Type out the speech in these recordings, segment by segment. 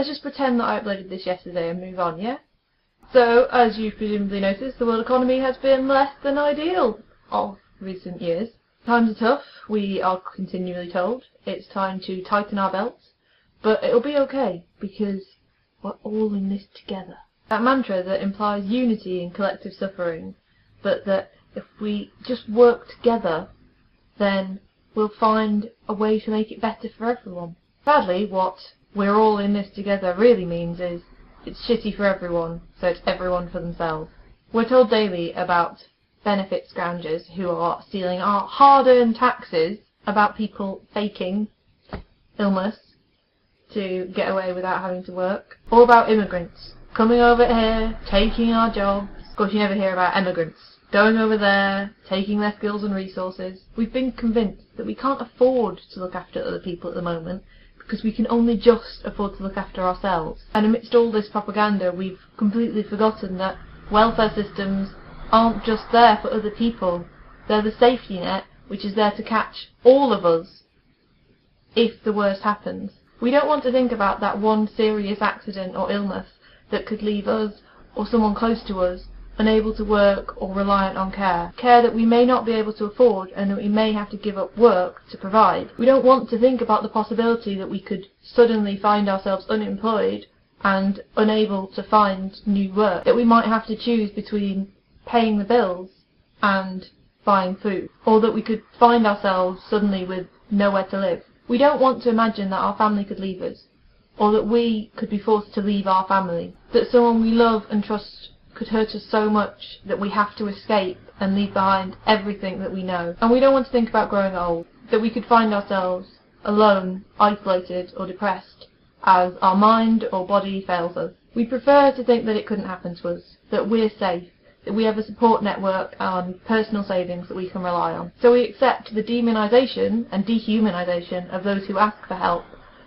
Let's just pretend that I uploaded this yesterday and move on, yeah? So, as you've presumably noticed, the world economy has been less than ideal of recent years. Times are tough, we are continually told. It's time to tighten our belts. But it'll be okay, because we're all in this together. That mantra that implies unity in collective suffering, but that if we just work together, then we'll find a way to make it better for everyone. Sadly, what "we're all in this together" really means is it's shitty for everyone, so it's everyone for themselves. We're told daily about benefit scroungers who are stealing our hard-earned taxes, about people faking illness to get away without having to work, or about immigrants coming over here, taking our jobs. Of course, you never hear about immigrants going over there, taking their skills and resources. We've been convinced that we can't afford to look after other people at the moment, because we can only just afford to look after ourselves. And amidst all this propaganda, we've completely forgotten that welfare systems aren't just there for other people. They're the safety net, which is there to catch all of us if the worst happens. We don't want to think about that one serious accident or illness that could leave us, or someone close to us, unable to work or reliant on care that we may not be able to afford and that we may have to give up work to provide. We don't want to think about the possibility that we could suddenly find ourselves unemployed and unable to find new work, that we might have to choose between paying the bills and buying food, or that we could find ourselves suddenly with nowhere to live. We don't want to imagine that our family could leave us, or that we could be forced to leave our family, that someone we love and trust could hurt us so much that we have to escape and leave behind everything that we know. And we don't want to think about growing old, that we could find ourselves alone, isolated or depressed as our mind or body fails us. We prefer to think that it couldn't happen to us, that we're safe, that we have a support network and personal savings that we can rely on. So we accept the demonisation and dehumanisation of those who ask for help,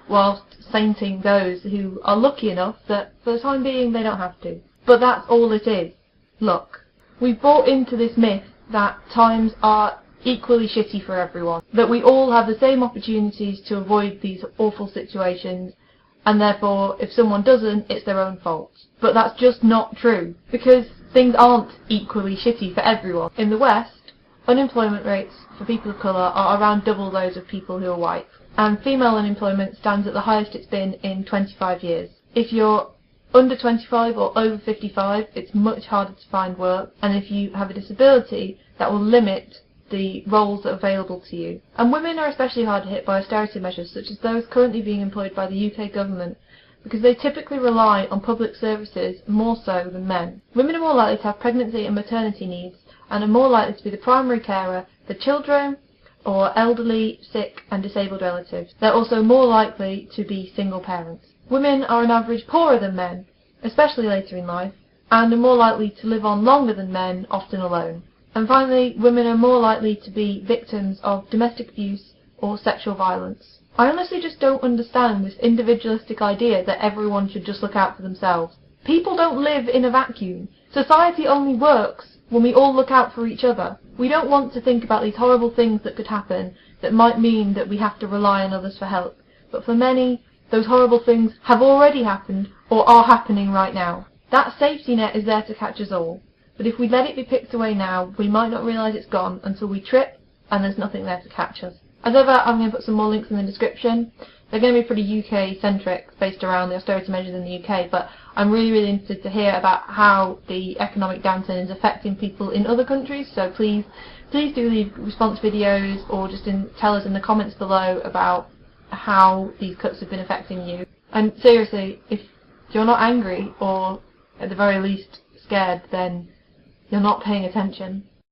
whilst sainting those who are lucky enough that for the time being they don't have to. But that's all it is. Luck. We've bought into this myth that times are equally shitty for everyone, that we all have the same opportunities to avoid these awful situations, and therefore if someone doesn't, it's their own fault. But that's just not true, because things aren't equally shitty for everyone. In the West, unemployment rates for people of colour are around double those of people who are white, and female unemployment stands at the highest it's been in 25 years. If you're under 25 or over 55, it's much harder to find work, and if you have a disability, that will limit the roles that are available to you. And women are especially hard hit by austerity measures, such as those currently being employed by the UK government, because they typically rely on public services more so than men. Women are more likely to have pregnancy and maternity needs, and are more likely to be the primary carer for children or elderly, sick and disabled relatives. They're also more likely to be single parents. Women are on average poorer than men, especially later in life, and are more likely to live on longer than men, often alone. And finally, women are more likely to be victims of domestic abuse or sexual violence. I honestly just don't understand this individualistic idea that everyone should just look out for themselves. People don't live in a vacuum. Society only works when we all look out for each other. We don't want to think about these horrible things that could happen that might mean that we have to rely on others for help. But for many, those horrible things have already happened or are happening right now. That safety net is there to catch us all. But if we let it be picked away now, we might not realise it's gone until we trip and there's nothing there to catch us. As ever, I'm going to put some more links in the description. They're going to be pretty UK-centric, based around the austerity measures in the UK, but I'm really interested to hear about how the economic downturn is affecting people in other countries, so please do leave response videos or just tell us in the comments below about how these cuts have been affecting you. And seriously, if you're not angry, or at the very least scared, then you're not paying attention.